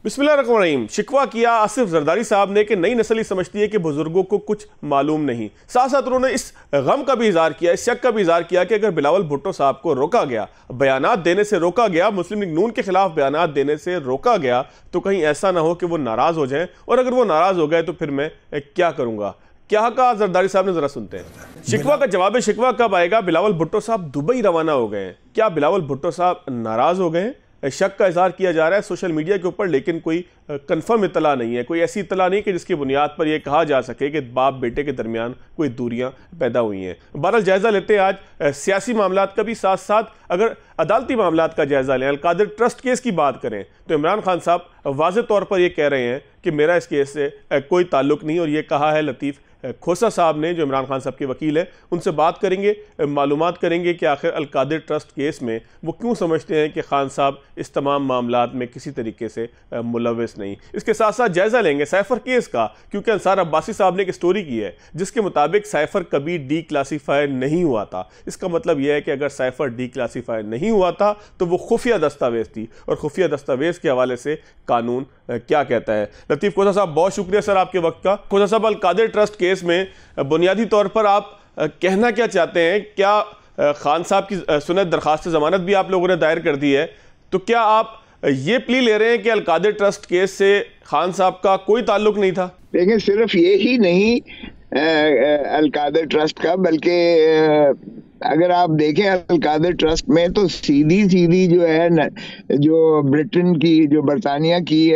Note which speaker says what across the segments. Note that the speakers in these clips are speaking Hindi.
Speaker 1: बिस्मिल्लाहिर्रहमानिर्रहीम। शिकवा किया आसिफ जरदारी साहब ने कि नई नस्ल ही समझती है कि बुजुर्गों को कुछ मालूम नहीं। साथ साथ उन्होंने इस गम का भी इजहार किया, इस शक का भी इजहार किया कि अगर बिलावल भुट्टो साहब को रोका गया, बयानात देने से रोका गया, मुस्लिम लीग नून के खिलाफ बयानात देने से रोका गया, तो कहीं ऐसा ना हो कि वो नाराज हो जाएं, और अगर वो नाराज हो गए तो फिर मैं क्या करूंगा। क्या कहा जरदारी साहब ने, जरा सुनते हैं। शिकवा का जवाब शिकवा कब आएगा? बिलावल भुट्टो साहब दुबई रवाना हो गए हैं। क्या बिलावल भुट्टो साहब नाराज हो गए हैं? शक का इजहार किया जा रहा है सोशल मीडिया के ऊपर, लेकिन कोई कंफर्म इतला नहीं है, कोई ऐसी इतला नहीं कि जिसकी बुनियाद पर यह कहा जा सके कि बाप बेटे के दरमियान कोई दूरियां पैदा हुई हैं। बहरहाल जायजा लेते हैं आज सियासी मामलात का भी, साथ साथ अगर अदालती मामलात का जायजा लें, अलकादिर ट्रस्ट केस की बात करें तो इमरान खान साहब वाज़ेह तौर पर यह कह रहे हैं कि मेरा इस केस से कोई ताल्लुक नहीं, और ये कहा है लतीफ़ खोसा साहब ने, जो इमरान खान साहब के वकील हैं। उनसे बात करेंगे, मालूमात करेंगे कि आखिर अलकादिर ट्रस्ट केस में वो क्यों समझते हैं कि खान साहब इस तमाम मामलात में किसी तरीके से मुलव्वस नहीं। इसके साथ साथ जायज़ा लेंगे साइफर केस का, क्योंकि अंसार अब्बासी साहब ने एक स्टोरी की है जिसके मुताबिक साइफर कभी डी क्लासीफाई नहीं हुआ था। इसका मतलब यह है कि अगर साइफर डी क्लासीफाई नहीं हुआ था तो वो खुफिया दस्तावेज थी, और खुफिया दस्तावेज के हवाले से कानून क्या कहता है। लतीफ़ खोसा साहब, बहुत शुक्रिया सर आपके वक्त का। खोसा साहब, अलकादिर ट्रस्ट केस में बुनियादी तौर पर आप कहना क्या चाहते हैं? क्या खान साहब की सुनत दरखास्त जमानत भी आप लोगों ने दायर कर दी है, तो क्या आप ये प्ली ले रहे हैं कि अलकादिर ट्रस्ट केस से खान साहब का कोई ताल्लुक नहीं था?
Speaker 2: देखिए, सिर्फ ये ही नहीं अलकादिर ट्रस्ट का, बल्कि अगर आप देखें अलकादिर ट्रस्ट में तो सीधी सीधी जो है न, जो ब्रिटेन की, जो बरतानिया की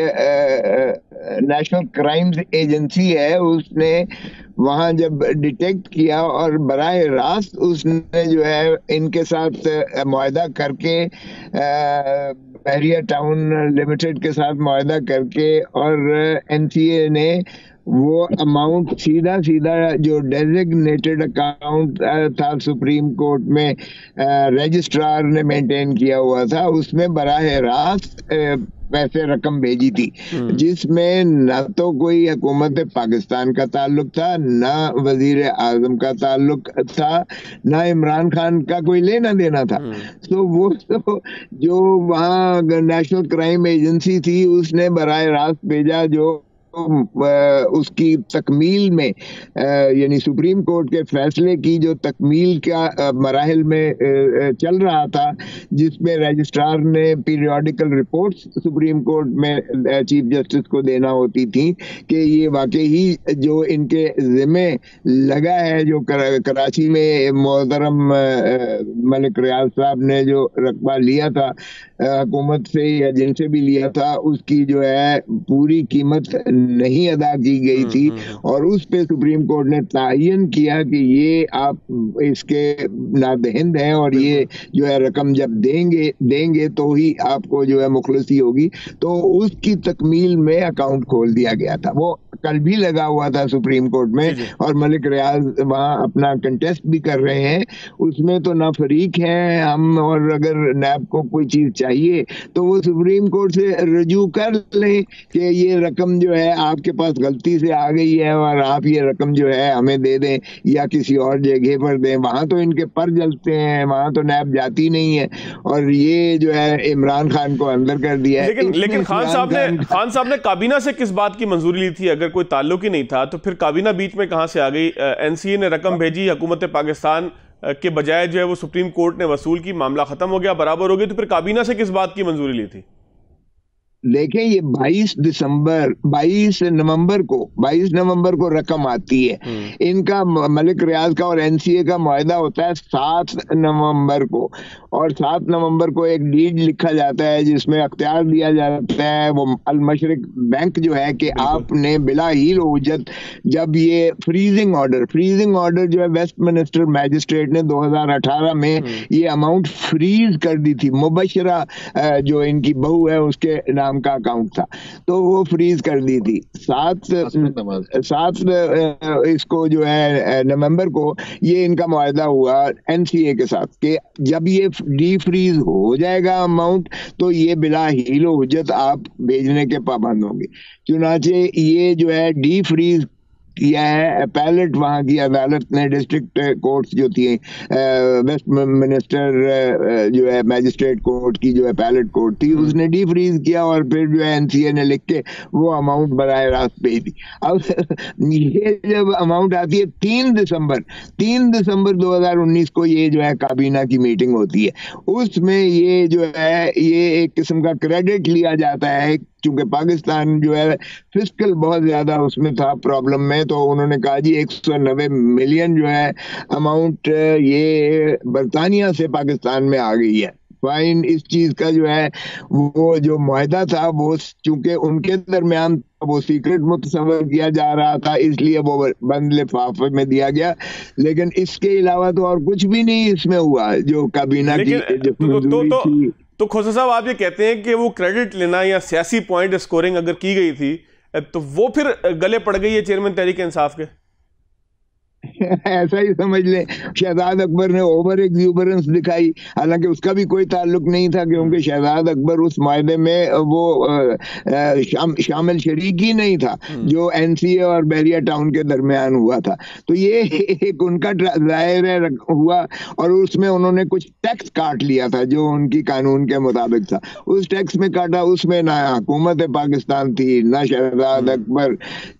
Speaker 2: नेशनल क्राइम्स एजेंसी है, उसने वहां जब डिटेक्ट किया और बराह रास्त उसने जो है इनके साथ मुआहदा करके बहरिया टाउन लिमिटेड के साथ मुआहदा करके, और एनसीए ने वो अमाउंट सीधा सीधा जो डेजिग्नेटेड अकाउंट था सुप्रीम कोर्ट में रजिस्ट्रार ने मेंटेन किया हुआ था, उसमें बराह रास्त पैसे रकम भेजी थी, जिसमें न तो कोई हुकूमत पाकिस्तान का ताल्लुक था, न वजीर आजम का ताल्लुक था, न इमरान खान का कोई लेना देना था। तो वो तो जो वहाँ नेशनल क्राइम एजेंसी थी उसने बराह रास्त भेजा, जो उसकी तकमील में यानी सुप्रीम कोर्ट के फैसले की जो तकमील का मराहिल में चल रहा था, जिसमें रजिस्ट्रार ने पीरियोडिकल रिपोर्ट्स सुप्रीम कोर्ट में चीफ जस्टिस को देना होती थी कि ये वाकई ही जो इनके जिम्मे लगा है, जो कराची में मोहतरम मलिक रियाज साहब ने जो रकबा लिया था हुकूमत से या जिनसे भी लिया था, उसकी जो है पूरी कीमत नहीं अदा की गई थी, और उस पे सुप्रीम कोर्ट ने तायन किया कि ये आप इसके नादहिंद हैं, और ये जो है रकम जब देंगे तो ही आपको जो है मुखलसी होगी। तो उसकी तकमील में अकाउंट खोल दिया गया था। वो कल भी लगा हुआ था सुप्रीम कोर्ट में, और मलिक रियाज वहाँ अपना कंटेस्ट भी कर रहे हैं, उसमें तो ना फरीक हैं हम, और अगर नैब को कोई चीज चाहिए तो वो सुप्रीम कोर्ट से रजू कर लें कि ये रकम जो है आपके पास गलती से आ गई है, और आप ये रकम जो है हमें दे दें या किसी और जगह पर दें। वहां तो इनके पर जलते हैं, वहां तो नैब जाती नहीं है, और ये जो है इमरान खान को अंदर कर दिया है।
Speaker 1: लेकिन खान साहब ने काबीना से किस बात की मंजूरी ली थी? अगर कोई ताल्लुक ही नहीं था तो फिर काबीना बीच में कहां से आ गई? एनसीए ने रकम भेजी, हुकूमत पाकिस्तान के बजाय जो है वो सुप्रीम कोर्ट ने वसूल की, मामला खत्म हो गया, बराबर हो गई, तो फिर काबीना से किस बात की मंजूरी ली थी?
Speaker 2: देखें, ये 22 नवंबर को रकम आती है। इनका मलिक रियाज का और एनसीए का मुआहदा होता है 7 नवंबर को, और 7 नवंबर को एक डीड लिखा जाता है जिसमें अख्तियार दिया जाता है वो अल मशरिक बैंक जो है कि आपने बिला हील उजत, जब ये फ्रीजिंग ऑर्डर जो है वेस्टमिनिस्टर मैजिस्ट्रेट ने 2018 में ये अमाउंट फ्रीज कर दी थी। मुबशरा जो इनकी बहू है उसके नाम का अकाउंट था, तो वो फ्रीज कर दी थी। 7 इसको जो है नवंबर को ये इनका मुआहदा हुआ एनसीए के साथ कि जब ये डी फ्रीज हो जाएगा अमाउंट तो ये बिला हीलो हुज्जत आप भेजने के पाबंद होंगे। चुनाचे ये जो है डी फ्रीज किया है, अपैलेट वहाँ की अदालत ने, डिस्ट्रिक्ट कोर्ट्स जो थी, वेस्ट मिनिस्टर जो है मैजिस्ट्रेट कोर्ट की जो अपैलेट कोर्ट थी, उसने डी फ्रीज किया और फिर जो है एनसीए ने लिख के वो अमाउंट बराह रास्त भेज दी। अब ये जब अमाउंट आती है 3 दिसंबर 2019 को ये जो है काबीना की मीटिंग होती है, उसमें ये जो है ये एक किस्म का क्रेडिट लिया जाता है, क्योंकि पाकिस्तान जो है फिस्कल बहुत ज्यादा उसमें था प्रॉब्लम में, तो उन्होंने कहा जी 190 मिलियन जो है अमाउंट ये बरतानिया से पाकिस्तान में आ गई है। फाइन, इस चीज का जो है वो जो मुआहदा था वो चूंकि उनके दरमियान वो सीक्रेट मुतसव्वर किया जा रहा था, इसलिए वो बंद लिफाफे में दिया गया, लेकिन इसके अलावा तो और कुछ भी नहीं इसमें हुआ जो काबीना की जो मंजूरी थी।
Speaker 1: तो खोसा साहब, आप ये कहते हैं कि वो क्रेडिट लेना या सियासी पॉइंट स्कोरिंग अगर की गई थी तो वो फिर गले पड़ गई है चेयरमैन तहरीक इंसाफ के?
Speaker 2: ऐसा ही समझ ले। शहजाद अकबर ने ओवर एग्जूबरेंस दिखाई, हालांकि उसका भी कोई ताल्लुक नहीं था, क्योंकि शहजाद अकबर उस मायदे में वो शामिल शरीक ही नहीं था जो एनसीए और बैरिया टाउन के दरमियान हुआ था। तो ये एक उनका जाहिर हुआ, और उसमें उन्होंने कुछ टैक्स काट लिया था जो उनकी कानून के मुताबिक था, उस टैक्स में काटा। उसमें ना हुकूमत पाकिस्तान थी, ना शहजाद अकबर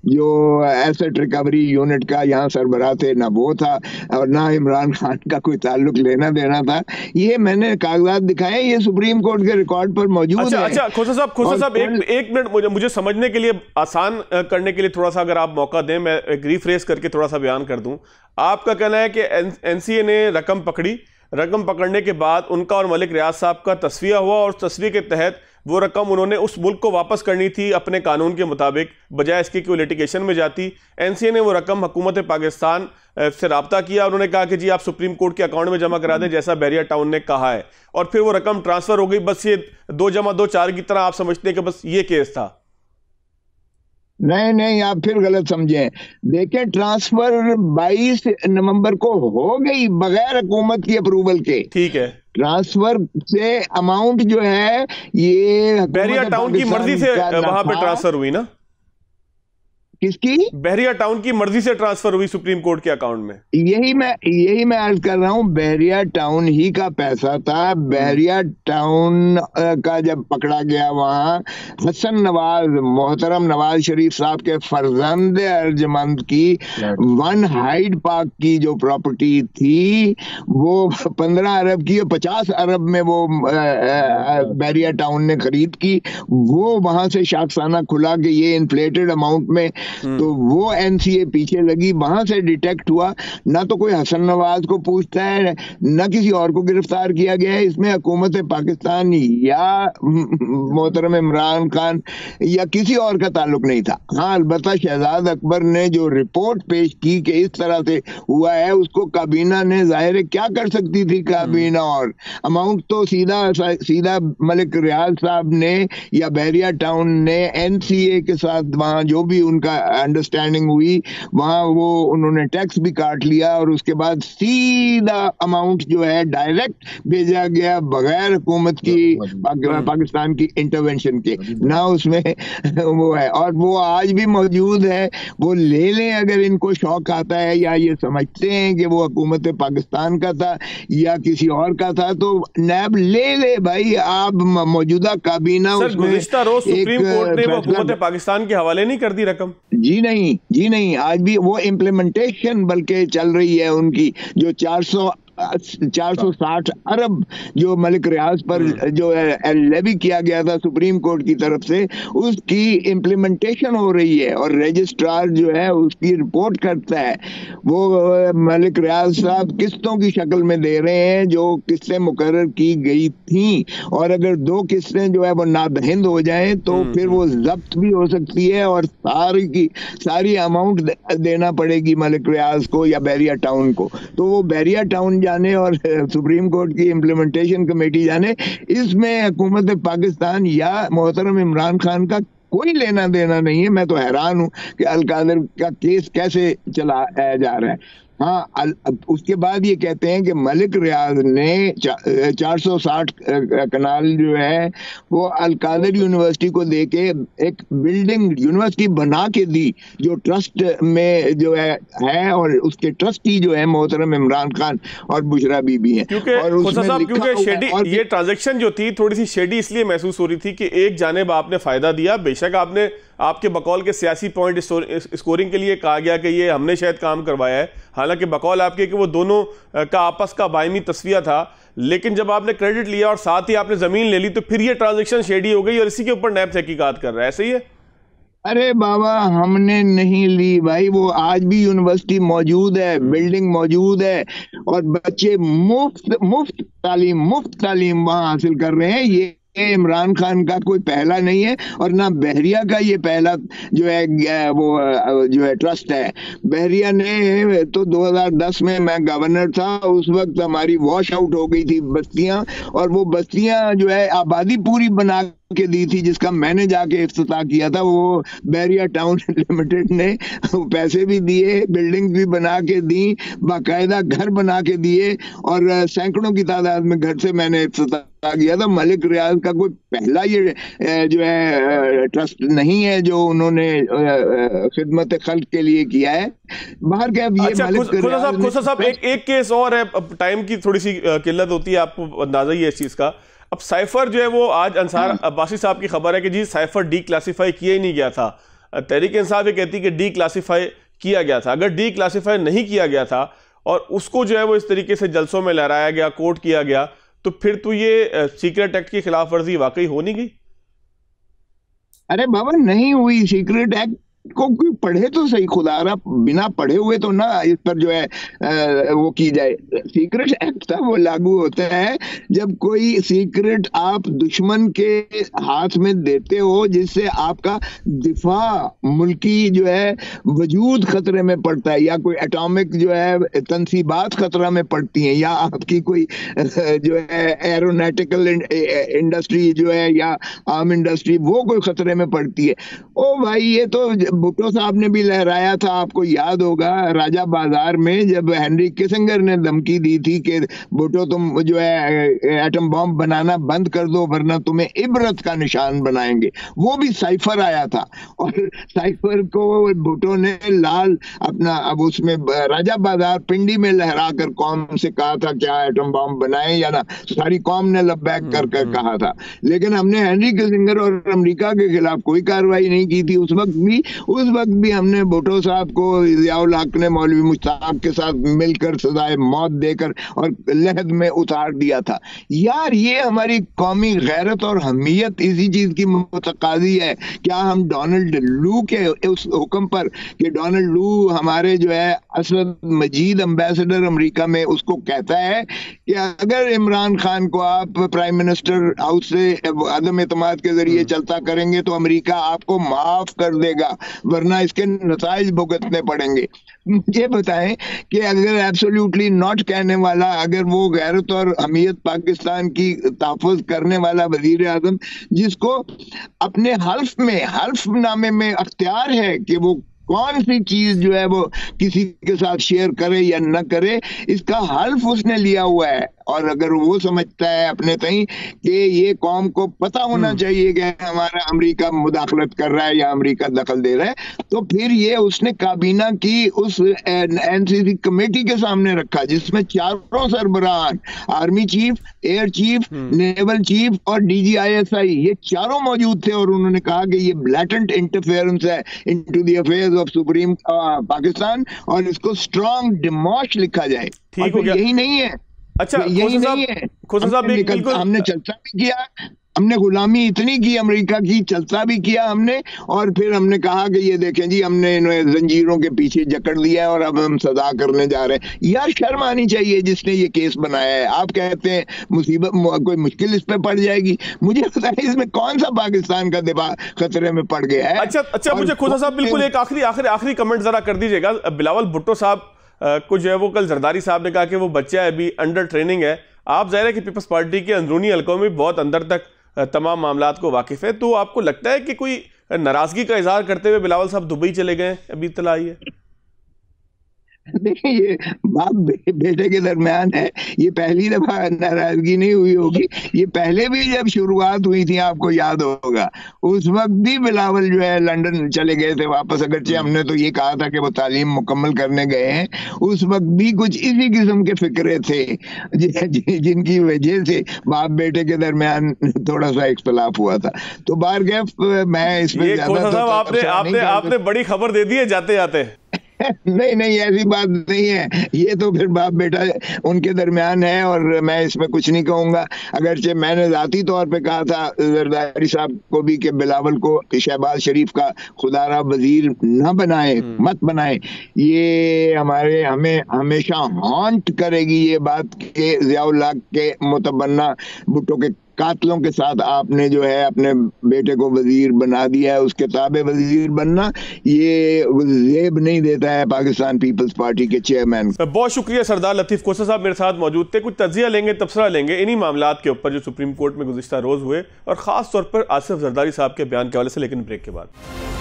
Speaker 2: जो एसेट रिकवरी यूनिट का यहाँ सरबराह थे, ना वो था, और ना इमरान खान का कोई ताल्लुक लेना देना था। ये मैंने कागजात दिखाए, ये सुप्रीम कोर्ट के रिकॉर्ड पर मौजूद है।
Speaker 1: अच्छा खोसा साहब, एक मिनट मुझे समझने के लिए, आसान करने के लिए थोड़ा सा अगर आप मौका दें, मैं एक रिफ्रेश करके थोड़ा सा बयान कर दूं। आपका कहना है कि एनसीए ने रकम पकड़ी, रकम पकड़ने के बाद उनका और मलिक रियाज साहब का तस्वीया हुआ, और तस्वीर के तहत वो रकम उन्होंने उस मुल्क को वापस करनी थी अपने कानून के मुताबिक, बजाय इसके कि वो लिटिगेशन में जाती। एनसीए ने वो रकम हुकूमत पाकिस्तान से रब्ता किया, उन्होंने कहा कि जी आप सुप्रीम कोर्ट के अकाउंट में जमा करा दें जैसा बैरिया टाउन ने कहा है, और फिर वो रकम ट्रांसफर हो गई। बस ये 2 + 2 4 की तरह आप समझते हैं कि बस ये केस था?
Speaker 2: नहीं, आप फिर गलत समझे। देखें, ट्रांसफर 22 नवंबर को हो गई बगैर हुकूमत की अप्रूवल के।
Speaker 1: ठीक है,
Speaker 2: ट्रांसफर से अमाउंट जो है ये
Speaker 1: बैरिया टाउन की मर्जी से वहां पे ट्रांसफर हुई ना?
Speaker 2: किसकी?
Speaker 1: बहरिया टाउन की मर्जी से ट्रांसफर हुई सुप्रीम कोर्ट के अकाउंट में।
Speaker 2: यही मैं अर्ज कर रहा हूँ, बहरिया टाउन ही का पैसा था। बहरिया टाउन का जब पकड़ा गया, वहाँ हसन नवाज, मोहतरम नवाज शरीफ साहब के फर्जंद अर्जमंद की 1 हाइड पार्क की जो प्रॉपर्टी थी वो 15 अरब की, 50 अरब में वो बहरिया टाउन ने खरीद की। वो वहां से शाखसाना खुला कि ये इन्फ्लेटेड अमाउंट में, तो वो एनसीए पीछे लगी, वहां से डिटेक्ट हुआ। ना तो कोई हसन नवाज को पूछता है, ना किसी और को गिरफ्तार किया गया है। इसमें हुकूमत पाकिस्तान या मोहतरम इमरान खान या किसी और का ताल्लुक नहीं था। हाँ, अलबत्ता शहजाद अकबर ने जो रिपोर्ट पेश की कि इस तरह से हुआ है, उसको काबीना ने, जाहिर है क्या कर सकती थी काबीना, और अमाउंट तो सीधा मलिक रियाज साहब ने या बहरिया टाउन ने एनसीए के साथ वहां जो भी उनका अंडरस्टैंडिंग हुई, वहां वो उन्होंने टैक्स भी काट लिया, और उसके बाद सीधा अमाउंट जो है डायरेक्ट भेजा गया बगैर हुकूमत की, पाकिस्तान की इंटरवेंशन के। ना उसमें वो है, और वो आज भी मौजूद है। वो ले लें अगर इनको शौक आता है, या ये समझते हैं कि वो हुकूमत पाकिस्तान का था या किसी और का था, तो नैब ले ले भाई। आप मौजूदा काबीना,
Speaker 1: गुज़िश्ता रोज सुप्रीम कोर्ट ने वो हुकूमत पाकिस्तान के हवाले नहीं कर दी रकम?
Speaker 2: जी नहीं, आज भी वो इम्प्लीमेंटेशन बल्कि चल रही है उनकी, जो 460 अरब जो मलिक रियाज पर जो लेवी किया गया था सुप्रीम कोर्ट की तरफ से, उसकी इम्प्लीमेंटेशन हो रही है, और रजिस्ट्रार जो है उसकी रिपोर्ट करता है। वो मलिक रियाज साहब किस्तों की शक्ल में दे रहे हैं जो किस्तें मुकर्रर की गई थी, और अगर 2 किस्तें जो है वो नादहिंद हो जाएं तो फिर वो जब्त भी हो सकती है, और सारी अमाउंट देना पड़ेगी मलिक रियाज को या बहरिया टाउन को। तो वो बहरिया टाउन जाने और सुप्रीम कोर्ट की इम्प्लीमेंटेशन कमेटी जाने, इसमें हुकूमत पाकिस्तान या मोहतरम इमरान खान का कोई लेना देना नहीं है। मैं तो हैरान हूं कि अलकादर का केस कैसे चलाया जा रहा है। हाँ, उसके बाद ये कहते हैं कि मलिक रियाज ने 460 कनाल जो है वो अल-कादर यूनिवर्सिटी को देके एक बिल्डिंग यूनिवर्सिटी बना के दी, जो ट्रस्ट में जो है और उसके ट्रस्टी जो है मोहतरम इमरान खान और बुशरा बीबी हैं।
Speaker 1: क्योंकि खोसा साहब, क्योंकि शेडी ये ट्रांजैक्शन जो थी थोड़ी सी शेडी इसलिए महसूस हो रही थी कि एक जानिब आपने फायदा दिया, बेशक आपने आपके बकौल के सियासी पॉइंट स्कोरिंग के लिए कहा गया कि ये हमने शायद काम करवाया है, हालांकि बकौल आपके कि वो दोनों का आपस का बायमी तस्वीया था, लेकिन जब आपने क्रेडिट लिया और साथ ही आपने जमीन ले ली तो फिर ये ट्रांजैक्शन शेडी हो गई और इसी के ऊपर नैब तहकीकात कर रहा है। ऐसे ही है?
Speaker 2: अरे बाबा, हमने नहीं ली भाई, वो आज भी यूनिवर्सिटी मौजूद है, बिल्डिंग मौजूद है और बच्चे मुफ्त तालीम वहां हासिल कर रहे हैं। ये इमरान खान का कोई पहला नहीं है और ना बहरिया का ये पहला जो है वो जो है ट्रस्ट है। बहरिया ने तो 2010 में मैं गवर्नर था, उस वक्त हमारी वॉश आउट हो गई थी बस्तियां, और वो बस्तियां जो है आबादी पूरी बना के दी थी, जिसका मैंने जाके इफ्तिताह किया था। वो बहरिया टाउन लिमिटेड ने पैसे भी दिए, बिल्डिंग भी बना के दी, बाकायदा घर बना के दिए और सैकड़ों की तादाद में घर से मैंने इफ्तिताह किया था। मलिक रियाज का कोई पहला ये जो है ट्रस्ट नहीं है जो उन्होंने खिदमत खल्क के लिए किया है। बाहर क्या ये
Speaker 1: अच्छा, खोसा साहब एक केस और है, टाइम की थोड़ी सी किल्लत होती है, आपको अंदाजा ही है इस चीज का। अब साइफर जो है वो आज अंसार अब्बासी साहब की खबर है कि जी साइफर डी क्लासीफाई किया ही नहीं गया था। तहरीक इंसाफ ये कहती है कि डी क्लासीफाई किया गया था। अगर डी क्लासीफाई नहीं किया गया था और उसको जो है वो इस तरीके से जलसों में लहराया गया, कोर्ट किया गया, तो फिर तो ये सीक्रेट एक्ट की खिलाफ वर्जी वाकई हो नहीं गई?
Speaker 2: अरे बाबा, नहीं हुई। सीक्रेट एक्ट को कोई पढ़े तो सही, खुदारा बिना पढ़े हुए तो ना इस पर जो है वो की जाए। सीक्रेट एक्ट था वो लागू होता है जब कोई सीक्रेट आप दुश्मन के हाथ में देते हो, जिससे आपका दिफा मुल्की जो है वजूद खतरे में पड़ता है, या कोई एटॉमिक जो है तनसीबात खतरा में पड़ती हैं, या आपकी कोई जो है एरोनॉटिकल इंडस्ट्री जो है या आर्म इंडस्ट्री वो कोई खतरे में पड़ती है। ओ भाई, ये तो भुट्टो साहब ने भी लहराया था, आपको याद होगा राजा बाजार में जब हेनरी किसिंगर ने धमकी दी थी कि भुट्टो तुम जो है एटम बॉम्ब बनाना बंद कर दो वरना तुम्हें इबरत का निशान बनाएंगे। वो भी साइफर आया था और साइफर को भुट्टो ने लाल अपना अब उसमें राजा बाजार पिंडी में लहरा कर कौम से कहा था क्या एटम बॉम्ब बनाए या ना, सारी कौम ने लब्बैक कर कहा था। लेकिन हमने हेनरी किसिंगर और अमेरिका के खिलाफ कोई कार्रवाई नहीं की थी। उस वक्त भी हमने भुट्टो साहब को ज़ियाउल हक ने मौलवी मुश्ताक के साथ मिलकर सजाए मौत देकर और लहद में उतार दिया था। यार, ये हमारी कौमी गैरत और हमीयत इसी चीज की मुतकादी है। क्या हम डोनाल्ड लू के उस हुक्म पर कि डोनाल्ड लू हमारे जो है असद मजीद एम्बेसडर अमेरिका में, उसको कहता है कि अगर इमरान खान को आप प्राइम मिनिस्टर हाउस से अदम एतमाद के जरिए चलता करेंगे तो अमेरिका आपको माफ कर देगा, वरना इसके नताइज भुगतने पड़ेंगे। ये बताएं कि अगर एब्सोल्युटली नॉट कहने वाला, अगर वो गैरत और हमीयत पाकिस्तान की तहफ़्फ़ुज़ करने वाला वज़ीर आज़म, जिसको अपने हल्फनामे में अख्तियार है कि वो कौन सी चीज जो है वो किसी के साथ शेयर करे या न करे, इसका हल्फ उसने लिया हुआ है। और अगर वो समझता है अपने तई कि ये कौम को पता होना चाहिए कि हमारा अमेरिका मुदाखलत कर रहा है या अमेरिका दखल दे रहा है, तो फिर ये उसने काबीना की उस एनसीसी कमेटी के सामने रखा जिसमें चारों सरबराहान, army chief, air chief, naval chief और DGISI, ये चारों मौजूद थे और उन्होंने कहा कि ये ब्लैटेंट इंटरफेरेंस है into the affairs of supreme Pakistan और इसको स्ट्रॉन्ग डिमॉश लिखा जाए।
Speaker 1: ठीक हो गया।
Speaker 2: यही नहीं है।
Speaker 1: अच्छा,
Speaker 2: यही नहीं है। हमने चलता भी किया, हमने गुलामी इतनी की अमेरिका की, चलता भी किया हमने, और फिर हमने कहा कि ये देखें जी हमने इन्हें जंजीरों के पीछे जकड़ लिया है और अब हम सजा करने जा रहे हैं। यार, शर्म आनी चाहिए जिसने ये केस बनाया है। आप कहते हैं मुसीबत, कोई मुश्किल इस पे पड़ जाएगी। मुझे पता है इसमें कौन सा पाकिस्तान का दिफा खतरे में पड़ गया है।
Speaker 1: अच्छा, मुझे खोसा साहब बिल्कुल एक आखिरी कमेंट जरा कर दीजिएगा। बिलावल भुट्टो साहब को जो है वो कल जरदारी साहब ने कहा कि वो बच्चा है, अभी अंडर ट्रेनिंग है। आप ज़ाहिर है कि पीपल्स पार्टी के अंदरूनी हलकों में बहुत अंदर तक तमाम मामलात को वाकिफ है, तो आपको लगता है कि कोई नाराजगी का इजहार करते हुए बिलावल साहब दुबई चले गए? अभी इत्तला आई है।
Speaker 2: देखिए, ये बाप बेटे के दरमियान है, ये पहली दफा नाराजगी नहीं हुई होगी। ये पहले भी जब शुरुआत हुई थी, आपको याद होगा, उस वक्त भी बिलावल जो है लंदन चले गए थे वापस, अगरचे हमने तो ये कहा था कि वो तालीम मुकम्मल करने गए हैं। उस वक्त भी कुछ इसी किस्म के फिक्रे थे जिनकी वजह से बाप बेटे के दरमियान थोड़ा सा इख्तलाफ हुआ था। तो बारगैफ मैं इसमें
Speaker 1: आपने बड़ी खबर दे दी है जाते जाते।
Speaker 2: नहीं नहीं, ऐसी बात नहीं है, ये तो फिर बाप बेटा उनके दरमियान है और मैं इसमें कुछ नहीं कहूंगा। अगरचे मैंने जाती तौर पे कहा था जरदारी साहब को भी कि बिलावल को शहबाज शरीफ का खुदारा वजीर न बनाए, मत बनाए। ये हमें हमेशा हॉन्ट करेगी ये बात कि ज़ियाउल हक के मुतबन्ना भुट्टो के कातलों के साथ आपने जो है अपने बेटे को वजीर बना दिया है। उसके ताबे वजीर बनना ये जेब नहीं देता है पाकिस्तान पीपल्स पार्टी के चेयरमैन।
Speaker 1: बहुत शुक्रिया सरदार लतीफ कोसा साहब मेरे साथ मौजूद थे। कुछ तज्जिया लेंगे, तबसरा लेंगे इन्हीं मामलात के ऊपर जो सुप्रीम कोर्ट में गुज़िश्ता रोज हुए और खास तौर पर आसिफ जरदारी साहब के बयान के हवाले से, लेकिन ब्रेक के बाद।